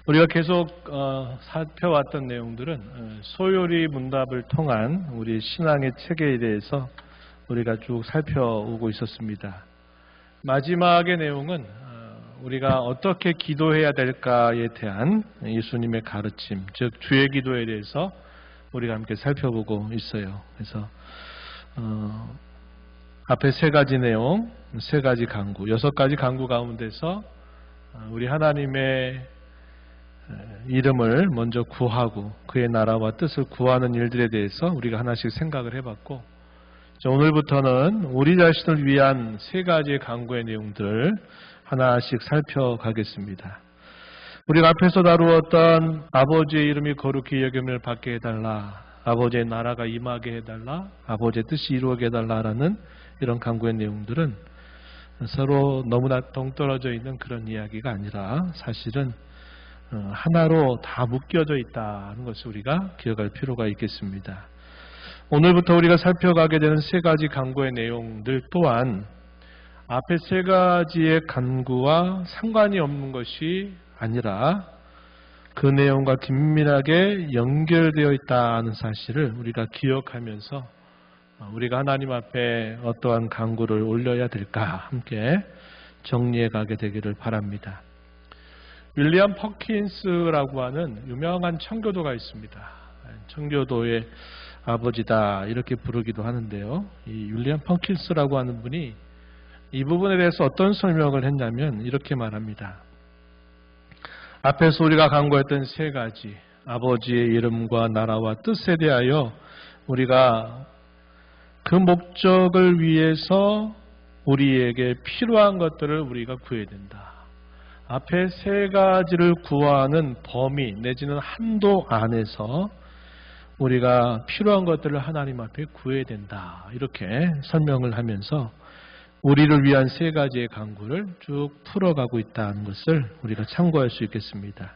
우리가 계속 살펴왔던 내용들은 소요리 문답을 통한 우리 신앙의 체계에 대해서 우리가 쭉 살펴오고 있었습니다. 마지막의 내용은 우리가 어떻게 기도해야 될까에 대한 예수님의 가르침, 즉 주의 기도에 대해서 우리가 함께 살펴보고 있어요. 그래서 앞에 세 가지 내용, 세 가지 강구, 6가지 강구 가운데서 우리 하나님의 이름을 먼저 구하고 그의 나라와 뜻을 구하는 일들에 대해서 우리가 하나씩 생각을 해봤고, 오늘부터는 우리 자신을 위한 세 가지의 강구의 내용들을 하나씩 살펴가겠습니다. 우리가 앞에서 다루었던 아버지의 이름이 거룩히 여김을 받게 해달라, 아버지의 나라가 임하게 해달라, 아버지의 뜻이 이루어게 해달라라는 이런 강구의 내용들은 서로 너무나 동떨어져 있는 그런 이야기가 아니라 사실은 하나로 다 묶여져 있다는 것을 우리가 기억할 필요가 있겠습니다. 오늘부터 우리가 살펴가게 되는 세 가지 강구의 내용들 또한 앞에 세 가지의 간구와 상관이 없는 것이 아니라 그 내용과 긴밀하게 연결되어 있다는 사실을 우리가 기억하면서 우리가 하나님 앞에 어떠한 간구를 올려야 될까 함께 정리해 가게 되기를 바랍니다. 윌리엄 퍼킨스라고 하는 유명한 청교도가 있습니다. 청교도의 아버지다 이렇게 부르기도 하는데요. 이 윌리엄 퍼킨스라고 하는 분이 이 부분에 대해서 어떤 설명을 했냐면 이렇게 말합니다. 앞에서 우리가 강구했던 세 가지 아버지의 이름과 나라와 뜻에 대하여 우리가 그 목적을 위해서 우리에게 필요한 것들을 우리가 구해야 된다. 앞에 세 가지를 구하는 범위 내지는 한도 안에서 우리가 필요한 것들을 하나님 앞에 구해야 된다. 이렇게 설명을 하면서 우리를 위한 세 가지의 강구를 쭉 풀어가고 있다는 것을 우리가 참고할 수 있겠습니다.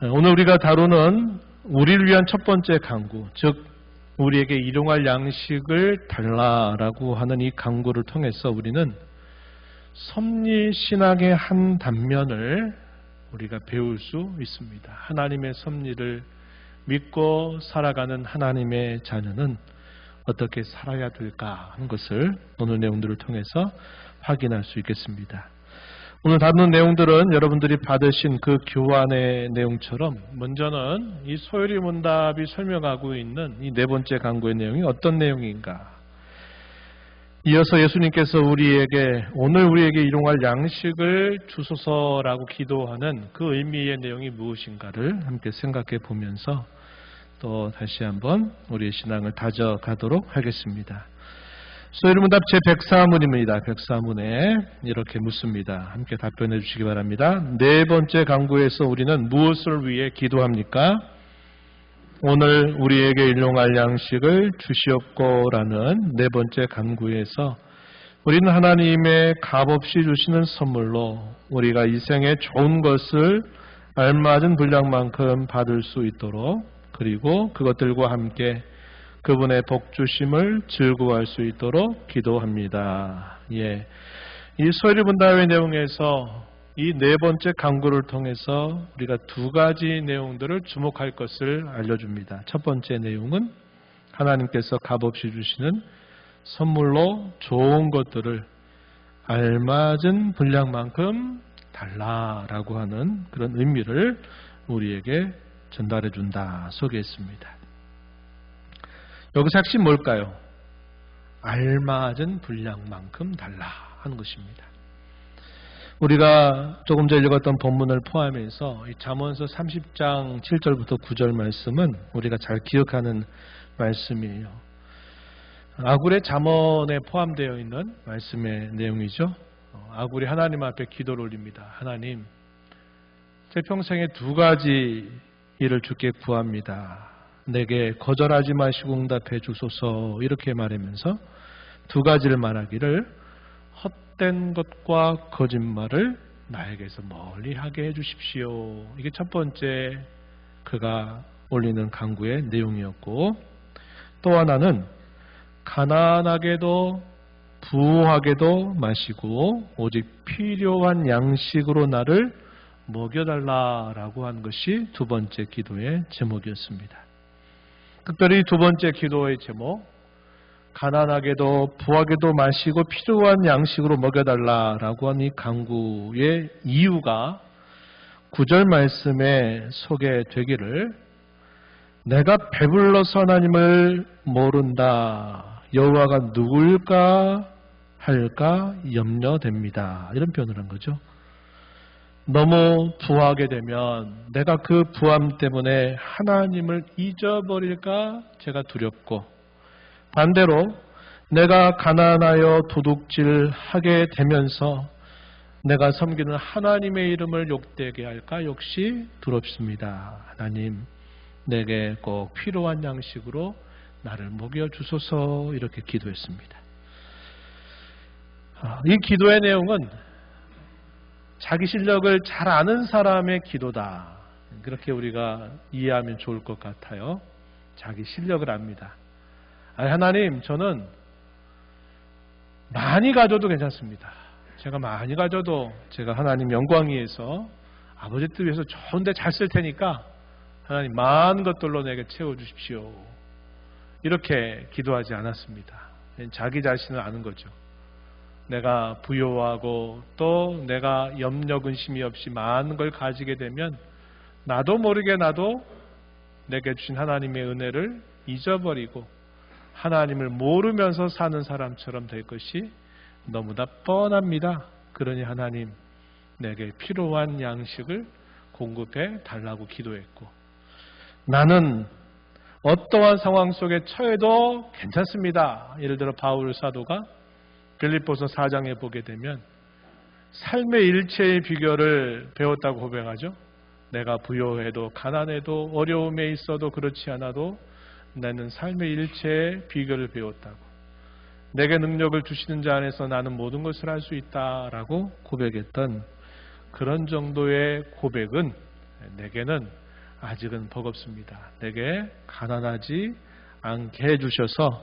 오늘 우리가 다루는 우리를 위한 첫 번째 강구, 즉 우리에게 일용할 양식을 달라라고 하는 이 강구를 통해서 우리는 섭리신학의 한 단면을 우리가 배울 수 있습니다. 하나님의 섭리를 믿고 살아가는 하나님의 자녀는 어떻게 살아야 될까 하는 것을 오늘 내용들을 통해서 확인할 수 있겠습니다. 오늘 다루는 내용들은 여러분들이 받으신 그 교환의 내용처럼 먼저는 이 소요리 문답이 설명하고 있는 이 네 번째 강구의 내용이 어떤 내용인가, 이어서 예수님께서 오늘 우리에게 일용할 양식을 주소서라고 기도하는 그 의미의 내용이 무엇인가를 함께 생각해 보면서 또 다시 한번 우리의 신앙을 다져가도록 하겠습니다. 소요리 문답 제104문입니다. 104문에 이렇게 묻습니다. 함께 답변해 주시기 바랍니다. 네 번째 강구에서 우리는 무엇을 위해 기도합니까? 오늘 우리에게 일용할 양식을 주시옵고라는 네 번째 간구에서 우리는 하나님의 값없이 주시는 선물로 우리가 이 생에 좋은 것을 알맞은 분량만큼 받을 수 있도록, 그리고 그것들과 함께 그분의 복주심을 즐거워할 수 있도록 기도합니다. 이 소요리 문답의 내용에서 이 네 번째 강구를 통해서 우리가 두 가지 내용들을 주목할 것을 알려줍니다. 첫 번째 내용은 하나님께서 값없이 주시는 선물로 좋은 것들을 알맞은 분량만큼 달라라고 하는 그런 의미를 우리에게 전달해 준다 소개했습니다. 여기서 핵심 뭘까요? 알맞은 분량만큼 달라 하는 것입니다. 우리가 조금 전에 읽었던 본문을 포함해서 잠언서 30장 7절부터 9절 말씀은 우리가 잘 기억하는 말씀이에요. 아굴의 잠언에 포함되어 있는 말씀의 내용이죠. 아굴이 하나님 앞에 기도를 올립니다. 하나님, 제 평생에 두 가지 일을 주께 구합니다. 내게 거절하지 마시고 응답해 주소서, 이렇게 말하면서 두 가지를 말하기를 헛된 것과 거짓말을 나에게서 멀리하게 해주십시오. 이게 첫 번째 그가 올리는 간구의 내용이었고, 또 하나는 가난하게도 부하게도 마시고 오직 필요한 양식으로 나를 먹여달라라고 한 것이 두 번째 기도의 제목이었습니다. 특별히 두 번째 기도의 제목, 가난하게도 부하게도 마시고 필요한 양식으로 먹여달라라고 한 이 간구의 이유가 9절 말씀에 소개되기를, 내가 배불러서 하나님을 모른다, 여호와가 누굴까 할까 염려됩니다, 이런 표현을 한 거죠. 너무 부하게 되면 내가 그 부함 때문에 하나님을 잊어버릴까 제가 두렵고, 반대로 내가 가난하여 도둑질하게 되면서 내가 섬기는 하나님의 이름을 욕되게 할까 역시 두렵습니다. 하나님, 내게 꼭 필요한 양식으로 나를 먹여주소서, 이렇게 기도했습니다. 이 기도의 내용은 자기 실력을 잘 아는 사람의 기도다, 그렇게 우리가 이해하면 좋을 것 같아요. 자기 실력을 압니다. 하나님, 저는 많이 가져도 괜찮습니다. 제가 많이 가져도 제가 하나님 영광 위해서, 아버지 뜻 위해서 좋은데 잘 쓸 테니까 하나님 많은 것들로 내게 채워주십시오, 이렇게 기도하지 않았습니다. 자기 자신을 아는 거죠. 내가 부요하고 또 내가 염려 근심이 없이 많은 걸 가지게 되면 나도 모르게 나도 내게 주신 하나님의 은혜를 잊어버리고 하나님을 모르면서 사는 사람처럼 될 것이 너무나 뻔합니다. 그러니 하나님, 내게 필요한 양식을 공급해 달라고 기도했고, 나는 어떠한 상황 속에 처해도 괜찮습니다. 예를 들어 바울 사도가 빌립보서 4장에 보게 되면 삶의 일체의 비결을 배웠다고 고백하죠. 내가 부요해도 가난해도 어려움에 있어도 그렇지 않아도 나는 삶의 일체의 비결을 배웠다고, 내게 능력을 주시는 자 안에서 나는 모든 것을 할 수 있다라고 고백했던 그런 정도의 고백은 내게는 아직은 버겁습니다. 내게 가난하지 않게 해주셔서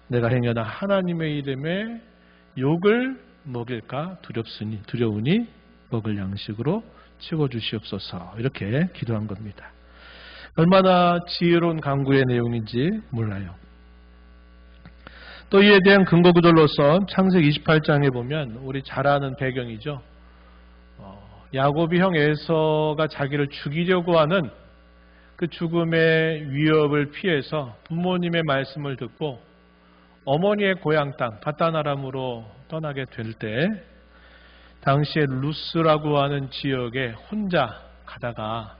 내가 행여나 하나님의 이름에 욕을 먹일까 두려우니 먹을 양식으로 채워주시옵소서, 이렇게 기도한 겁니다. 얼마나 지혜로운 간구의 내용인지 몰라요. 또 이에 대한 근거 구절로서 창세기 28장에 보면 우리 잘 아는 배경이죠. 야곱이 형 에서가 자기를 죽이려고 하는 그 죽음의 위협을 피해서 부모님의 말씀을 듣고 어머니의 고향 땅 바단 아람으로 떠나게 될 때, 당시에 루스라고 하는 지역에 혼자 가다가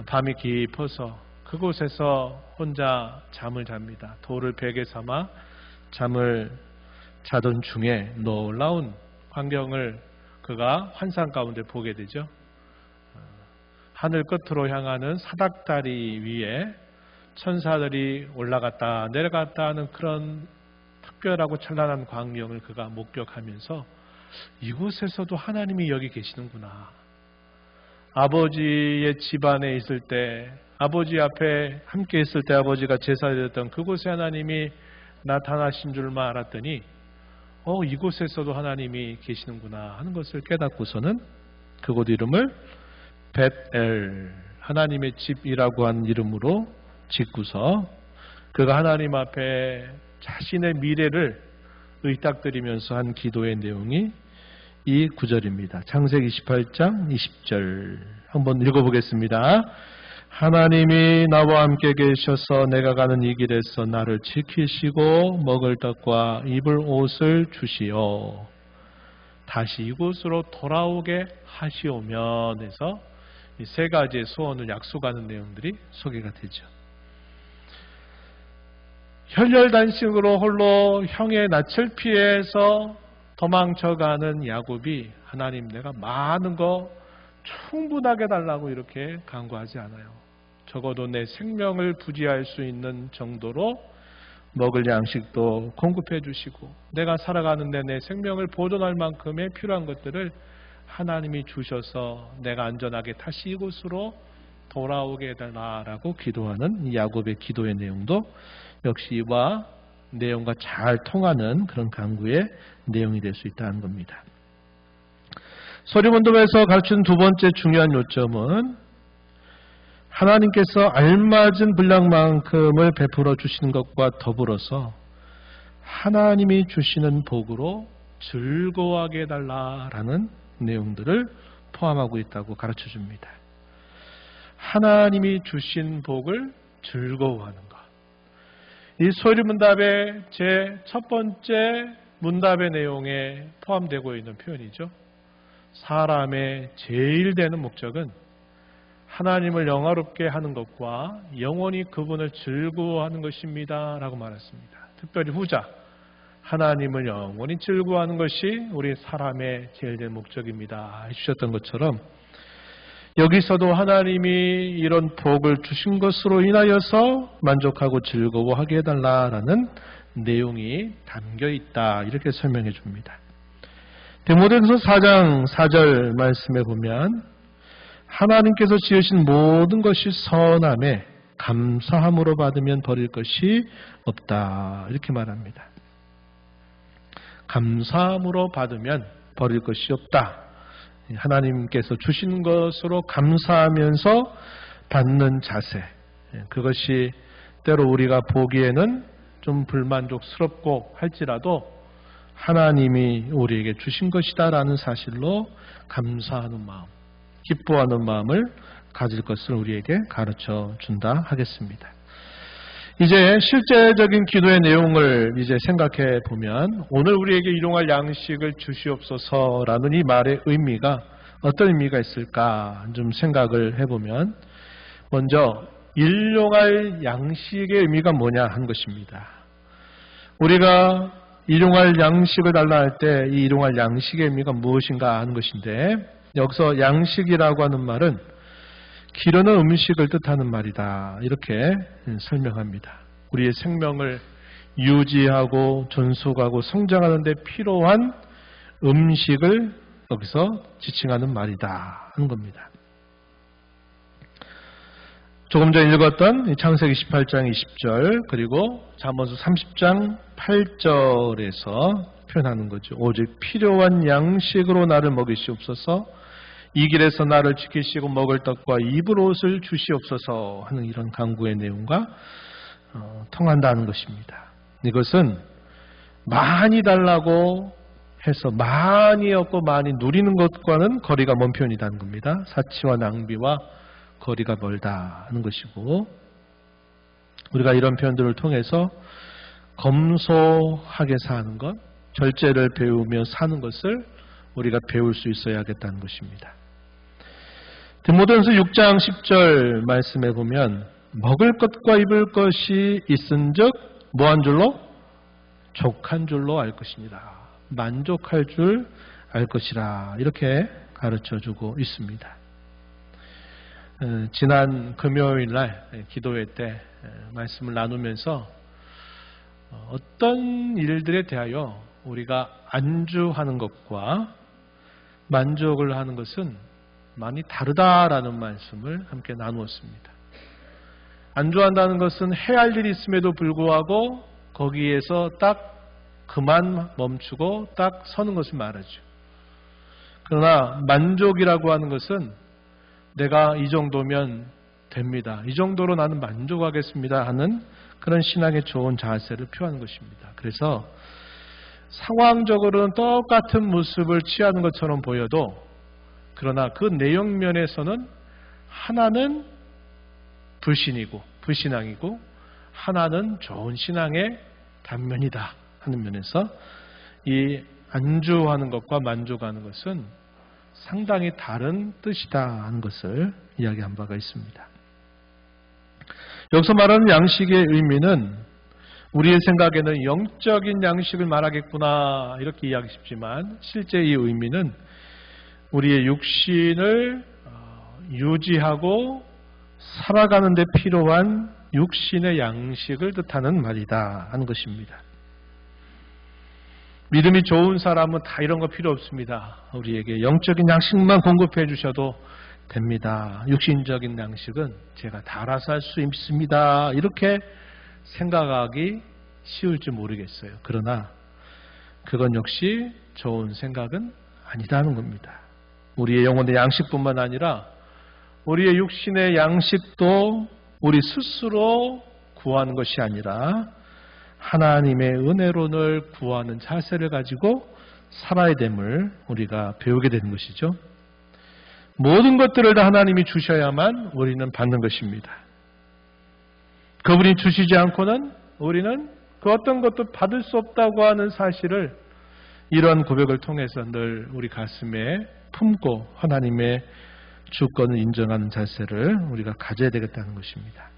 밤이 깊어서 그곳에서 혼자 잠을 잡니다. 돌을 베개 삼아 잠을 자던 중에 놀라운 광경을 그가 환상 가운데 보게 되죠. 하늘 끝으로 향하는 사닥다리 위에 천사들이 올라갔다 내려갔다 하는 그런 특별하고 찬란한 광경을 그가 목격하면서 이곳에서도 하나님이 여기 계시는구나. 아버지의 집안에 있을 때, 아버지 앞에 함께 있을 때 아버지가 제사드렸던 그곳에 하나님이 나타나신 줄만 알았더니 이곳에서도 하나님이 계시는구나 하는 것을 깨닫고서는 그곳 이름을 벳엘, 하나님의 집이라고 한 이름으로 짓고서 그가 하나님 앞에 자신의 미래를 의탁드리면서 한 기도의 내용이 이 구절입니다. 창세기 28장 20절 한번 읽어보겠습니다. 하나님이 나와 함께 계셔서 내가 가는 이 길에서 나를 지키시고 먹을 떡과 입을 옷을 주시오. 다시 이곳으로 돌아오게 하시오면 해서 이 세 가지의 소원을 약속하는 내용들이 소개가 되죠. 혈혈단식으로 홀로 형의 낯을 피해서 도망쳐가는 야곱이 하나님, 내가 많은 거 충분하게 달라고 이렇게 간구하지 않아요. 적어도 내 생명을 부지할 수 있는 정도로 먹을 양식도 공급해 주시고 내가 살아가는데 내 생명을 보존할 만큼의 필요한 것들을 하나님이 주셔서 내가 안전하게 다시 이곳으로 돌아오게 해달라고 기도하는 이 야곱의 기도의 내용도 역시 이와 내용과 잘 통하는 그런 간구의 내용이 될 수 있다는 겁니다. 소리문답에서 가르치는 두 번째 중요한 요점은 하나님께서 알맞은 분량만큼을 베풀어 주시는 것과 더불어서 하나님이 주시는 복으로 즐거워하게 해달라라는 내용들을 포함하고 있다고 가르쳐 줍니다. 하나님이 주신 복을 즐거워하는 것. 이 소리문답의 제 첫 번째 문답의 내용에 포함되고 있는 표현이죠. 사람의 제일 되는 목적은 하나님을 영화롭게 하는 것과 영원히 그분을 즐거워하는 것입니다 라고 말했습니다. 특별히 후자, 하나님을 영원히 즐거워하는 것이 우리 사람의 제일 된 목적입니다 해주셨던 것처럼 여기서도 하나님이 이런 복을 주신 것으로 인하여서 만족하고 즐거워하게 해달라라는 내용이 담겨 있다 이렇게 설명해 줍니다. 디모데전서 4장 4절 말씀에 보면 하나님께서 지으신 모든 것이 선함에 감사함으로 받으면 버릴 것이 없다 이렇게 말합니다. 감사함으로 받으면 버릴 것이 없다. 하나님께서 주신 것으로 감사하면서 받는 자세, 그것이 때로 우리가 보기에는 좀 불만족스럽고 할지라도 하나님이 우리에게 주신 것이다라는 사실로 감사하는 마음, 기뻐하는 마음을 가질 것을 우리에게 가르쳐 준다 하겠습니다. 이제 실제적인 기도의 내용을 이제 생각해 보면 오늘 우리에게 일용할 양식을 주시옵소서라는 이 말의 의미가 어떤 의미가 있을까 좀 생각을 해보면 먼저 일용할 양식의 의미가 뭐냐 한 것입니다. 우리가 일용할 양식을 달라 할 때 이 일용할 양식의 의미가 무엇인가 하는 것인데 여기서 양식이라고 하는 말은 기르는 음식을 뜻하는 말이다 이렇게 설명합니다. 우리의 생명을 유지하고 존속하고 성장하는 데 필요한 음식을 여기서 지칭하는 말이다 하는 겁니다. 조금 전에 읽었던 창세기 18장 20절 그리고 잠언서 30장 8절에서 표현하는 거죠. 오직 필요한 양식으로 나를 먹이시옵소서 이 길에서 나를 지키시고 먹을 떡과 입을 옷을 주시옵소서 하는 이런 간구의 내용과 통한다는 것입니다. 이것은 많이 달라고 해서 많이 얻고 많이 누리는 것과는 거리가 먼 표현이라는 겁니다. 사치와 낭비와 거리가 멀다 하는 것이고 우리가 이런 표현들을 통해서 검소하게 사는 것, 절제를 배우며 사는 것을 우리가 배울 수 있어야겠다는 것입니다. 디모데전서 6장 10절 말씀에 보면 먹을 것과 입을 것이 있은즉 뭐한 줄로? 족한 줄로 알 것입니다. 만족할 줄 알 것이라 이렇게 가르쳐주고 있습니다. 지난 금요일 날 기도회 때 말씀을 나누면서 어떤 일들에 대하여 우리가 안주하는 것과 만족을 하는 것은 많이 다르다라는 말씀을 함께 나누었습니다. 안주한다는 것은 해야 할 일이 있음에도 불구하고 거기에서 딱 그만 멈추고 딱 서는 것을 말하죠. 그러나 만족이라고 하는 것은 내가 이 정도면 됩니다. 이 정도로 나는 만족하겠습니다 하는 그런 신앙의 좋은 자세를 표하는 것입니다. 그래서 상황적으로는 똑같은 모습을 취하는 것처럼 보여도 그러나 그 내용면에서는 하나는 불신이고 불신앙이고 하나는 좋은 신앙의 단면이다 하는 면에서 이 안주하는 것과 만족하는 것은 상당히 다른 뜻이다 하는 것을 이야기한 바가 있습니다. 여기서 말하는 양식의 의미는 우리의 생각에는 영적인 양식을 말하겠구나 이렇게 이야기 싶지만 실제 이 의미는 우리의 육신을 유지하고 살아가는 데 필요한 육신의 양식을 뜻하는 말이다 하는 것입니다. 믿음이 좋은 사람은 다 이런 거 필요 없습니다. 우리에게 영적인 양식만 공급해 주셔도 됩니다. 육신적인 양식은 제가 다 알아서 할 수 있습니다. 이렇게 생각하기 쉬울지 모르겠어요. 그러나 그건 역시 좋은 생각은 아니라는 겁니다. 우리의 영혼의 양식뿐만 아니라 우리의 육신의 양식도 우리 스스로 구하는 것이 아니라 하나님의 은혜로 늘 구하는 자세를 가지고 살아야 됨을 우리가 배우게 되는 것이죠. 모든 것들을 다 하나님이 주셔야만 우리는 받는 것입니다. 그분이 주시지 않고는 우리는 그 어떤 것도 받을 수 없다고 하는 사실을 이러한 고백을 통해서 늘 우리 가슴에 품고 하나님의 주권을 인정하는 자세를 우리가 가져야 되겠다는 것입니다.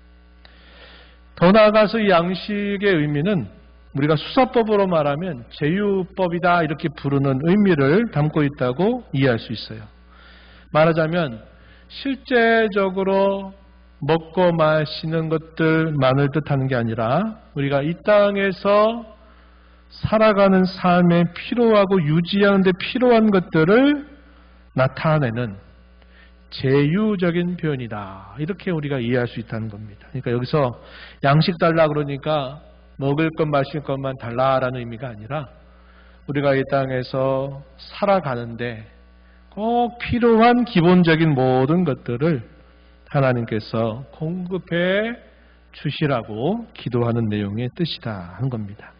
더 나아가서 이 양식의 의미는 우리가 수사법으로 말하면 제유법이다 이렇게 부르는 의미를 담고 있다고 이해할 수 있어요. 말하자면 실제적으로 먹고 마시는 것들만을 뜻하는 게 아니라 우리가 이 땅에서 살아가는 삶에 필요하고 유지하는 데 필요한 것들을 나타내는 제유적인 표현이다. 이렇게 우리가 이해할 수 있다는 겁니다. 그러니까 여기서 양식 달라 그러니까 먹을 것 마실 것만 달라라는 의미가 아니라 우리가 이 땅에서 살아가는데 꼭 필요한 기본적인 모든 것들을 하나님께서 공급해 주시라고 기도하는 내용의 뜻이다 하는 겁니다.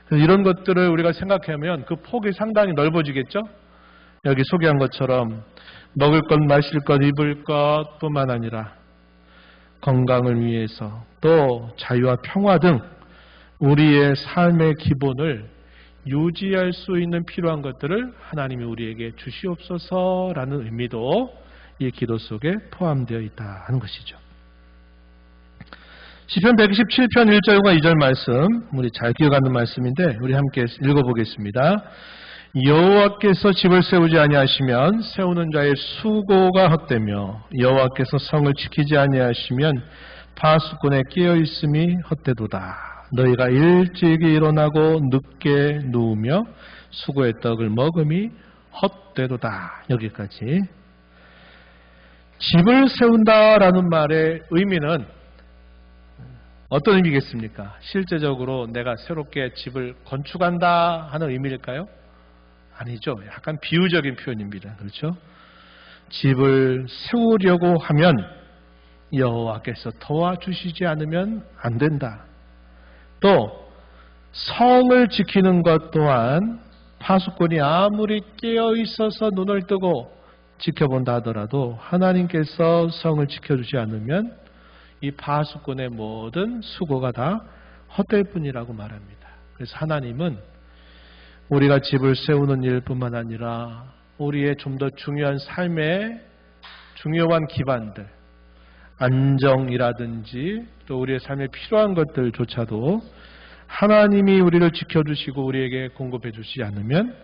그래서 이런 것들을 우리가 생각하면 그 폭이 상당히 넓어지겠죠? 여기 소개한 것처럼 먹을 것, 마실 것, 입을 것 뿐만 아니라 건강을 위해서 또 자유와 평화 등 우리의 삶의 기본을 유지할 수 있는 필요한 것들을 하나님이 우리에게 주시옵소서라는 의미도 이 기도 속에 포함되어 있다 하는 것이죠. 시편 127편 1절과 2절 말씀 우리 잘 기억하는 말씀인데 우리 함께 읽어보겠습니다. 여호와께서 집을 세우지 아니하시면 세우는 자의 수고가 헛되며 여호와께서 성을 지키지 아니하시면 파수꾼의 깨어있음이 헛되도다. 너희가 일찍이 일어나고 늦게 누우며 수고의 떡을 먹음이 헛되도다. 여기까지. 집을 세운다라는 말의 의미는 어떤 의미겠습니까? 실제적으로 내가 새롭게 집을 건축한다 하는 의미일까요? 아니죠. 약간 비유적인 표현입니다. 그렇죠? 집을 세우려고 하면 여호와께서 도와주시지 않으면 안 된다. 또 성을 지키는 것 또한 파수꾼이 아무리 깨어 있어서 눈을 뜨고 지켜본다 하더라도 하나님께서 성을 지켜주지 않으면 이 파수꾼의 모든 수고가 다 헛될 뿐이라고 말합니다. 그래서 하나님은 우리가 집을 세우는 일뿐만 아니라 우리의 좀 더 중요한 삶의 중요한 기반들, 안정이라든지 또 우리의 삶에 필요한 것들조차도 하나님이 우리를 지켜주시고 우리에게 공급해 주시지 않으면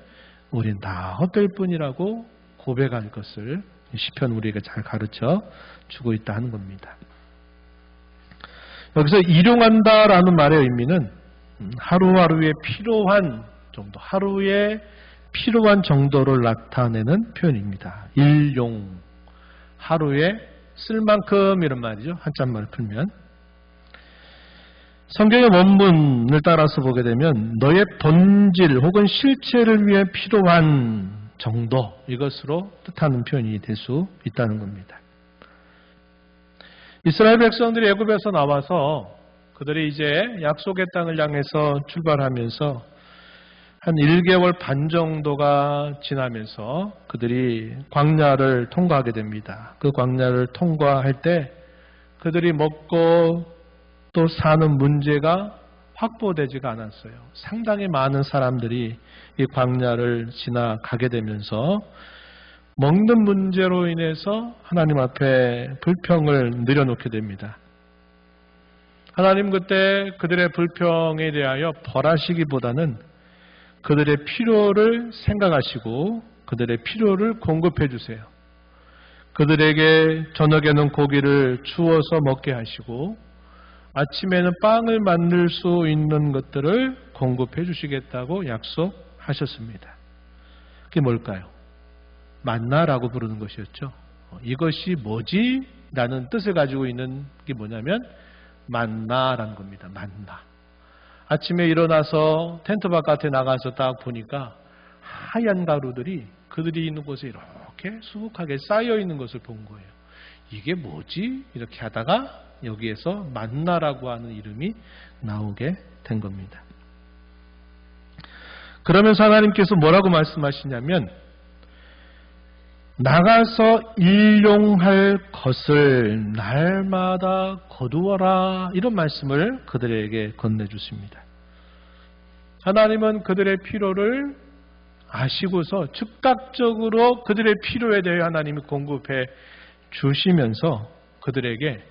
우린 다 헛될 뿐이라고 고백할 것을 시편 우리에게 잘 가르쳐 주고 있다 하는 겁니다. 여기서 일용한다라는 말의 의미는 하루하루에 필요한 정도, 하루에 필요한 정도를 나타내는 표현입니다. 일용, 하루에 쓸 만큼 이런 말이죠. 한자말을 풀면. 성경의 원문을 따라서 보게 되면 너의 본질 혹은 실체를 위해 필요한 정도, 이것으로 뜻하는 표현이 될 수 있다는 겁니다. 이스라엘 백성들이 애굽에서 나와서 그들이 이제 약속의 땅을 향해서 출발하면서 한 1개월 반 정도가 지나면서 그들이 광야를 통과하게 됩니다. 그 광야를 통과할 때 그들이 먹고 또 사는 문제가 확보되지가 않았어요. 상당히 많은 사람들이 이 광야를 지나가게 되면서 먹는 문제로 인해서 하나님 앞에 불평을 늘여놓게 됩니다. 하나님 그때 그들의 불평에 대하여 벌하시기보다는 그들의 필요를 생각하시고 그들의 필요를 공급해 주세요. 그들에게 저녁에는 고기를 주워서 먹게 하시고 아침에는 빵을 만들 수 있는 것들을 공급해 주시겠다고 약속하셨습니다. 그게 뭘까요? 만나라고 부르는 것이었죠. 이것이 뭐지? 라는 뜻을 가지고 있는 게 뭐냐면 만나라는 겁니다. 만나. 아침에 일어나서 텐트 바깥에 나가서 딱 보니까 하얀 가루들이 그들이 있는 곳에 이렇게 이렇게 수북하게 쌓여 있는 것을 본 거예요. 이게 뭐지? 이렇게 하다가 여기에서 만나라고 하는 이름이 나오게 된 겁니다. 그러면서 하나님께서 뭐라고 말씀하시냐면 나가서 일용할 것을 날마다 거두어라, 이런 말씀을 그들에게 건네주십니다. 하나님은 그들의 필요를 아시고서 즉각적으로 그들의 필요에 대해 하나님이 공급해 주시면서 그들에게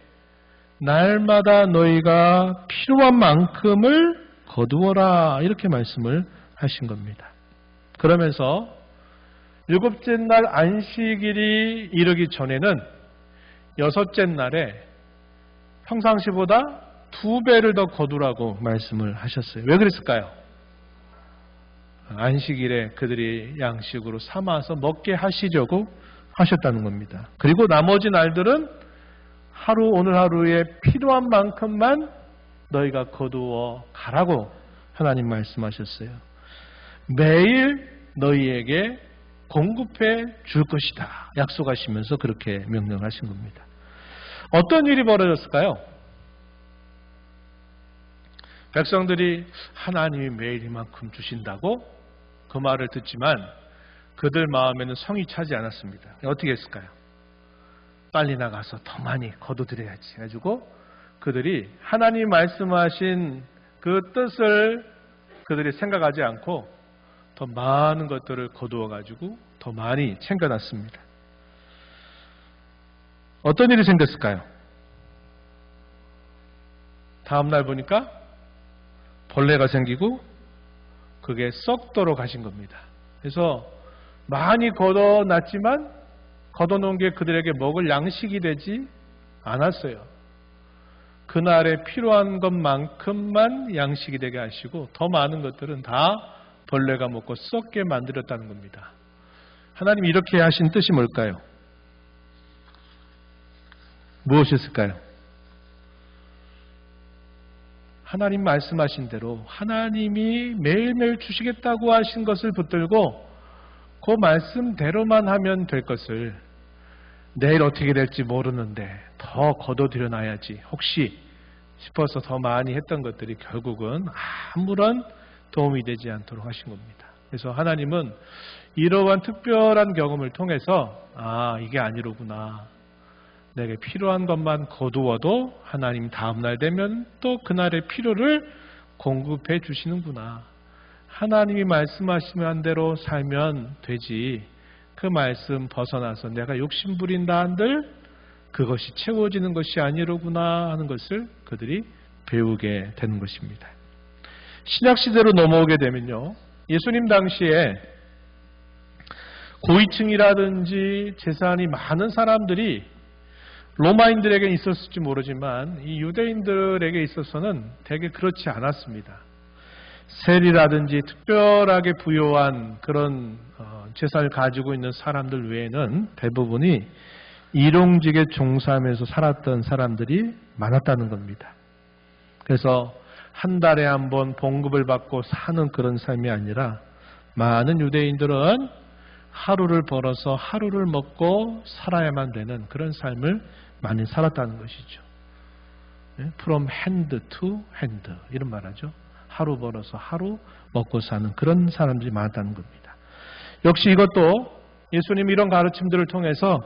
날마다 너희가 필요한 만큼을 거두어라, 이렇게 말씀을 하신 겁니다. 그러면서 7째 날 안식일이 이르기 전에는 6째 날에 평상시보다 2배를 더 거두라고 말씀을 하셨어요. 왜 그랬을까요? 안식일에 그들이 양식으로 삼아서 먹게 하시려고 하셨다는 겁니다. 그리고 나머지 날들은 오늘 하루에 필요한 만큼만 너희가 거두어 가라고 하나님 말씀하셨어요. 매일 너희에게 공급해 줄 것이다 약속하시면서 그렇게 명령하신 겁니다. 어떤 일이 벌어졌을까요? 백성들이 하나님이 매일 이만큼 주신다고 그 말을 듣지만 그들 마음에는 성이 차지 않았습니다. 어떻게 했을까요? 빨리 나가서 더 많이 거둬들여야지 해가지고 그들이 하나님 말씀하신 그 뜻을 그들이 생각하지 않고 더 많은 것들을 거두어가지고 더 많이 챙겨놨습니다. 어떤 일이 생겼을까요? 다음날 보니까 벌레가 생기고 그게 썩도록 하신 겁니다. 그래서 많이 걷어놨지만 걷어놓은 게 그들에게 먹을 양식이 되지 않았어요. 그날에 필요한 것만큼만 양식이 되게 하시고 더 많은 것들은 다 벌레가 먹고 썩게 만들었다는 겁니다. 하나님이 이렇게 하신 뜻이 뭘까요? 무엇이었을까요? 하나님 말씀하신 대로 하나님이 매일매일 주시겠다고 하신 것을 붙들고 그 말씀대로만 하면 될 것을 내일 어떻게 될지 모르는데 더 거둬들여 놔야지 혹시 싶어서 더 많이 했던 것들이 결국은 아무런 도움이 되지 않도록 하신 겁니다. 그래서 하나님은 이러한 특별한 경험을 통해서 이게 아니로구나. 내게 필요한 것만 거두어도 하나님 다음날 되면 또 그날의 필요를 공급해 주시는구나. 하나님이 말씀하시는 대로 살면 되지. 그 말씀 벗어나서 내가 욕심부린다 한들 그것이 채워지는 것이 아니로구나 하는 것을 그들이 배우게 되는 것입니다. 신약시대로 넘어오게 되면요. 예수님 당시에 고위층이라든지 재산이 많은 사람들이 로마인들에게 있었을지 모르지만 이 유대인들에게 있어서는 되게 그렇지 않았습니다. 세리라든지 특별하게 부유한 그런 재산을 가지고 있는 사람들 외에는 대부분이 일용직에 종사하면서 살았던 사람들이 많았다는 겁니다. 그래서 한 달에 한 번 봉급을 받고 사는 그런 삶이 아니라 많은 유대인들은 하루를 벌어서 하루를 먹고 살아야만 되는 그런 삶을 많이 살았다는 것이죠. From hand to hand 이런 말하죠. 하루 벌어서 하루 먹고 사는 그런 사람들이 많았다는 겁니다. 역시 이것도 예수님이 이런 가르침들을 통해서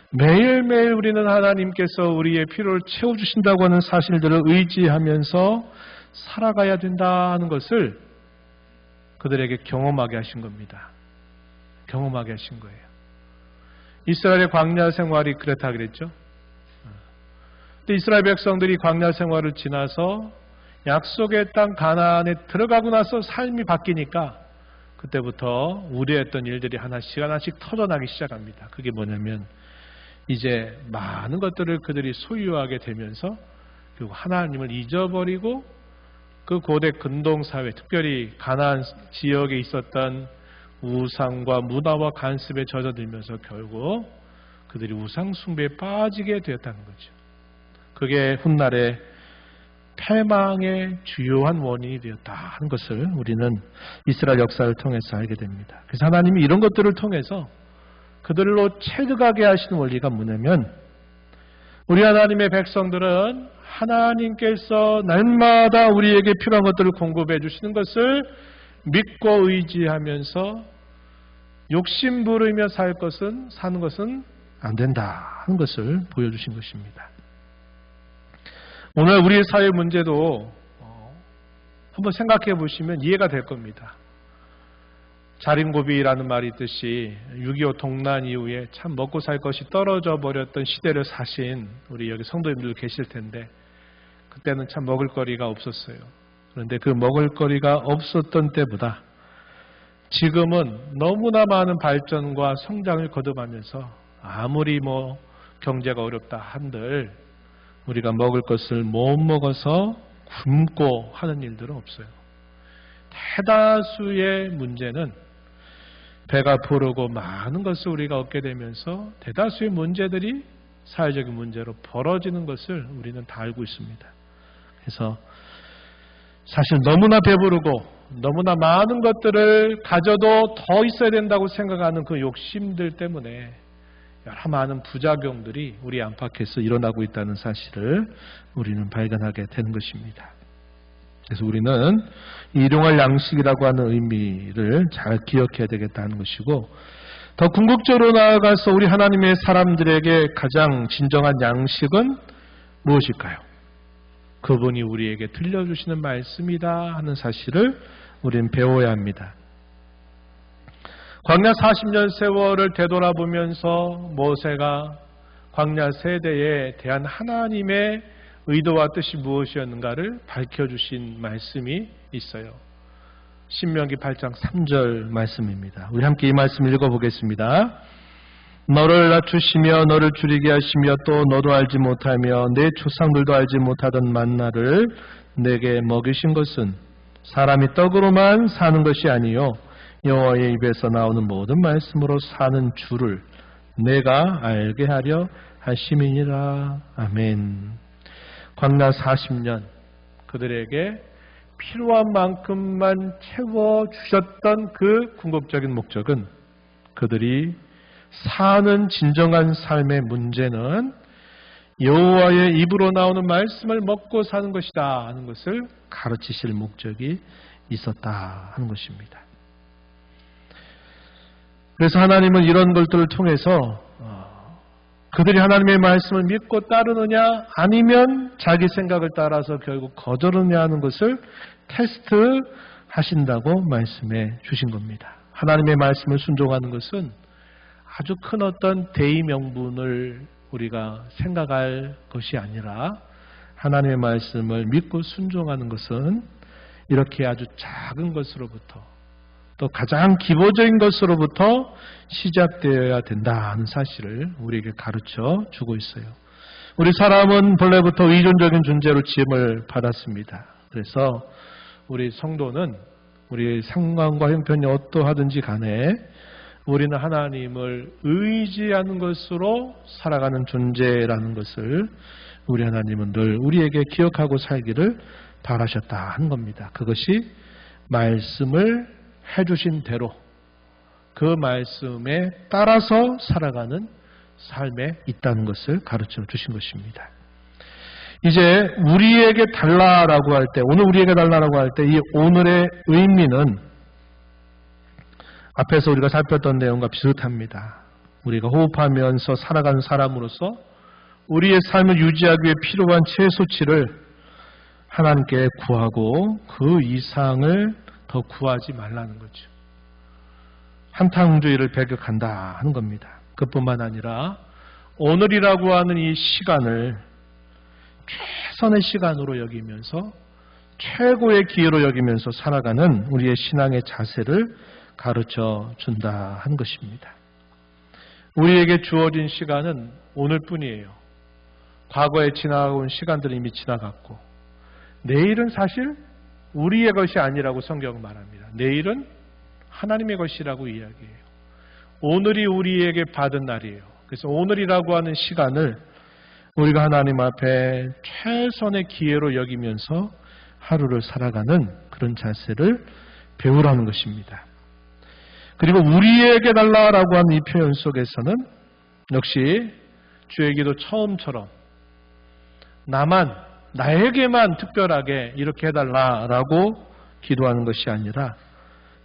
매일매일 우리는 하나님께서 우리의 필요를 채워주신다고 하는 사실들을 의지하면서 살아가야 된다 하는 것을 그들에게 경험하게 하신 겁니다. 경험하게 하신 거예요. 이스라엘의 광야 생활이 그렇다 그랬죠. 근데 이스라엘 백성들이 광야 생활을 지나서 약속의 땅 가나안에 들어가고 나서 삶이 바뀌니까 그때부터 우려했던 일들이 하나씩 터져나기 시작합니다. 그게 뭐냐면 이제 많은 것들을 그들이 소유하게 되면서 결국 하나님을 잊어버리고 그 고대 근동사회, 특별히 가나안 지역에 있었던 우상과 문화와 간습에 젖어들면서 결국 그들이 우상 숭배에 빠지게 되었다는 거죠. 그게 훗날에 패망의 주요한 원인이 되었다 하는 것을 우리는 이스라엘 역사를 통해서 알게 됩니다. 그래서 하나님이 이런 것들을 통해서 그들로 체득하게 하시는 원리가 뭐냐면 우리 하나님의 백성들은 하나님께서 날마다 우리에게 필요한 것들을 공급해 주시는 것을 믿고 의지하면서 욕심 부리며 사는 것은 안 된다 하는 것을 보여주신 것입니다. 오늘 우리의 사회 문제도 한번 생각해 보시면 이해가 될 겁니다. 자린고비라는 말이 있듯이 6.25 동란 이후에 참 먹고 살 것이 떨어져 버렸던 시대를 사신 우리 여기 성도님들 계실 텐데 그때는 참 먹을 거리가 없었어요. 그런데 그 먹을 거리가 없었던 때보다 지금은 너무나 많은 발전과 성장을 거듭하면서 아무리 경제가 어렵다 한들 우리가 먹을 것을 못 먹어서 굶고 하는 일들은 없어요. 대다수의 문제는 배가 부르고 많은 것을 우리가 얻게 되면서 대다수의 문제들이 사회적인 문제로 벌어지는 것을 우리는 다 알고 있습니다. 그래서 사실 너무나 배부르고 너무나 많은 것들을 가져도 더 있어야 된다고 생각하는 그 욕심들 때문에 여러 많은 부작용들이 우리 안팎에서 일어나고 있다는 사실을 우리는 발견하게 되는 것입니다. 그래서 우리는 일용할 양식이라고 하는 의미를 잘 기억해야 되겠다는 것이고 더 궁극적으로 나아가서 우리 하나님의 사람들에게 가장 진정한 양식은 무엇일까요? 그분이 우리에게 들려주시는 말씀이다 하는 사실을 우리는 배워야 합니다. 광야 40년 세월을 되돌아보면서 모세가 광야 세대에 대한 하나님의 의도와 뜻이 무엇이었는가를 밝혀주신 말씀이 있어요. 신명기 8장 3절 말씀입니다. 우리 함께 이 말씀 읽어보겠습니다. 너를 낮추시며 너를 줄이게 하시며 또 너도 알지 못하며 내 조상들도 알지 못하던 만나를 내게 먹이신 것은 사람이 떡으로만 사는 것이 아니요 여호와의 입에서 나오는 모든 말씀으로 사는 줄을 내가 알게 하려 하심이니라. 아멘. 광야 40년 그들에게 필요한 만큼만 채워주셨던 그 궁극적인 목적은 그들이 사는 진정한 삶의 문제는 여호와의 입으로 나오는 말씀을 먹고 사는 것이다 하는 것을 가르치실 목적이 있었다 하는 것입니다. 그래서 하나님은 이런 것들을 통해서 그들이 하나님의 말씀을 믿고 따르느냐 아니면 자기 생각을 따라서 결국 거절하느냐 하는 것을 테스트 하신다고 말씀해 주신 겁니다. 하나님의 말씀을 순종하는 것은 아주 큰 어떤 대의 명분을 우리가 생각할 것이 아니라 하나님의 말씀을 믿고 순종하는 것은 이렇게 아주 작은 것으로부터 또 가장 기본적인 것으로부터 시작되어야 된다는 사실을 우리에게 가르쳐 주고 있어요. 우리 사람은 본래부터 의존적인 존재로 지음을 받았습니다. 그래서 우리 성도는 우리 상황과 형편이 어떠하든지 간에 우리는 하나님을 의지하는 것으로 살아가는 존재라는 것을 우리 하나님은 늘 우리에게 기억하고 살기를 바라셨다 하는 겁니다. 그것이 말씀을 해주신 대로 그 말씀에 따라서 살아가는 삶에 있다는 것을 가르쳐 주신 것입니다. 이제 우리에게 달라라고 할 때, 오늘 우리에게 달라라고 할 때 이 오늘의 의미는 앞에서 우리가 살폈던 내용과 비슷합니다. 우리가 호흡하면서 살아가는 사람으로서 우리의 삶을 유지하기 위해 필요한 최소치를 하나님께 구하고 그 이상을 더 구하지 말라는 거죠. 한탕주의를 배격한다 하는 겁니다. 그뿐만 아니라 오늘이라고 하는 이 시간을 최선의 시간으로 여기면서 최고의 기회로 여기면서 살아가는 우리의 신앙의 자세를 가르쳐 준다 한 것입니다. 우리에게 주어진 시간은 오늘뿐이에요. 과거에 지나온 시간들은 이미 지나갔고 내일은 사실 우리의 것이 아니라고 성경은 말합니다. 내일은 하나님의 것이라고 이야기해요. 오늘이 우리에게 받은 날이에요. 그래서 오늘이라고 하는 시간을 우리가 하나님 앞에 최선의 기회로 여기면서 하루를 살아가는 그런 자세를 배우라는 것입니다. 그리고 우리에게 달라라고 하는 이 표현 속에서는 역시 주의 기도 처음처럼 나에게만 특별하게 이렇게 해달라라고 기도하는 것이 아니라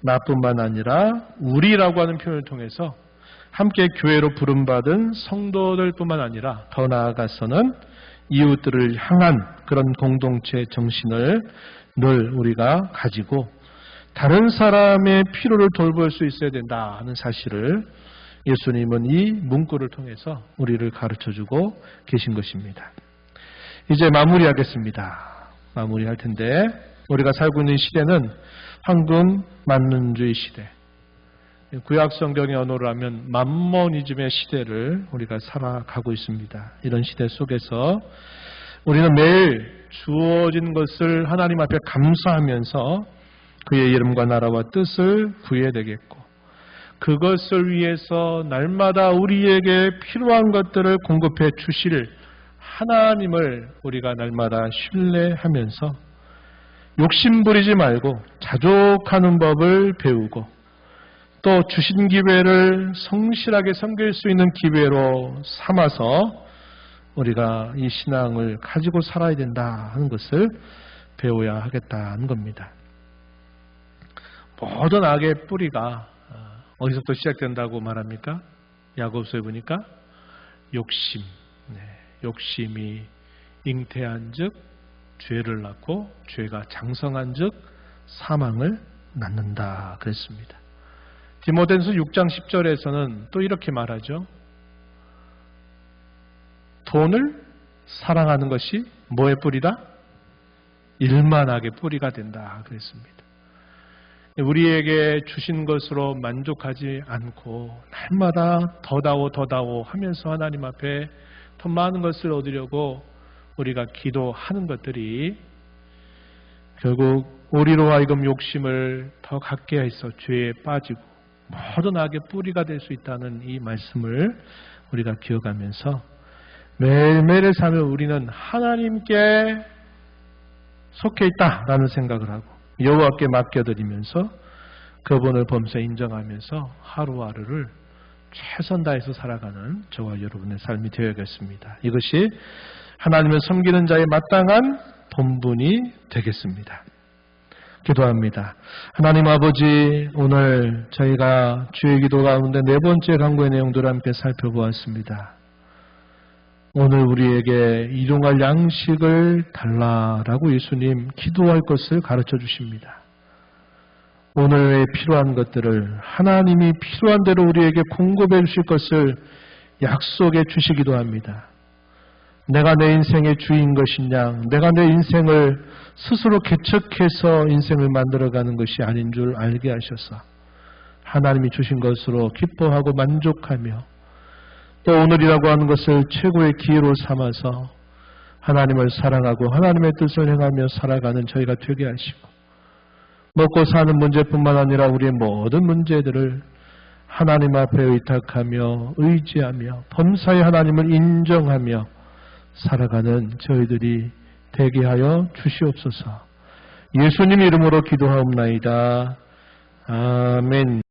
나뿐만 아니라 우리라고 하는 표현을 통해서 함께 교회로 부름받은 성도들뿐만 아니라 더 나아가서는 이웃들을 향한 그런 공동체 정신을 늘 우리가 가지고 다른 사람의 필요를 돌볼 수 있어야 된다 하는 사실을 예수님은 이 문구를 통해서 우리를 가르쳐주고 계신 것입니다. 이제 마무리하겠습니다. 마무리할 텐데 우리가 살고 있는 시대는 황금 만능주의 시대, 구약 성경의 언어로 하면 맘모니즘의 시대를 우리가 살아가고 있습니다. 이런 시대 속에서 우리는 매일 주어진 것을 하나님 앞에 감사하면서 그의 이름과 나라와 뜻을 구해야 되겠고, 그것을 위해서 날마다 우리에게 필요한 것들을 공급해 주실 하나님을 우리가 날마다 신뢰하면서 욕심부리지 말고 자족하는 법을 배우고, 또 주신 기회를 성실하게 섬길 수 있는 기회로 삼아서 우리가 이 신앙을 가지고 살아야 된다 하는 것을 배워야 하겠다는 겁니다. 모든 악의 뿌리가 어디서부터 시작된다고 말합니까? 야고보서에 보니까 욕심, 욕심이 잉태한 즉 죄를 낳고 죄가 장성한 즉 사망을 낳는다 그랬습니다. 디모데전서 6장 10절에서는 또 이렇게 말하죠. 돈을 사랑하는 것이 뭐의 뿌리다? 일만하게 뿌리가 된다 그랬습니다. 우리에게 주신 것으로 만족하지 않고 날마다 더다오 하면서 하나님 앞에 더 많은 것을 얻으려고 우리가 기도하는 것들이 결국 우리로 하여금 욕심을 더 갖게 해서 죄에 빠지고 모든 악의 뿌리가 될 수 있다는 이 말씀을 우리가 기억하면서 매일매일의 삶을 우리는 하나님께 속해 있다라는 생각을 하고 여호와께 맡겨드리면서 그분을 범사 인정하면서 하루하루를 최선 다해서 살아가는 저와 여러분의 삶이 되어야겠습니다. 이것이 하나님을 섬기는 자의 마땅한 본분이 되겠습니다. 기도합니다. 하나님 아버지, 오늘 저희가 주의 기도 가운데 네 번째 강구의 내용들을 함께 살펴보았습니다. 오늘 우리에게 일용할 양식을 달라라고 예수님 기도할 것을 가르쳐 주십니다. 오늘에 필요한 것들을 하나님이 필요한 대로 우리에게 공급해 주실 것을 약속해 주시기도 합니다. 내가 내 인생의 주인 것이냐, 내가 내 인생을 스스로 개척해서 인생을 만들어가는 것이 아닌 줄 알게 하셔서 하나님이 주신 것으로 기뻐하고 만족하며 또 오늘이라고 하는 것을 최고의 기회로 삼아서 하나님을 사랑하고 하나님의 뜻을 행하며 살아가는 저희가 되게 하시고, 먹고 사는 문제뿐만 아니라 우리의 모든 문제들을 하나님 앞에 의탁하며 의지하며 범사의 하나님을 인정하며 살아가는 저희들이 되게 하여 주시옵소서. 예수님 이름으로 기도하옵나이다. 아멘.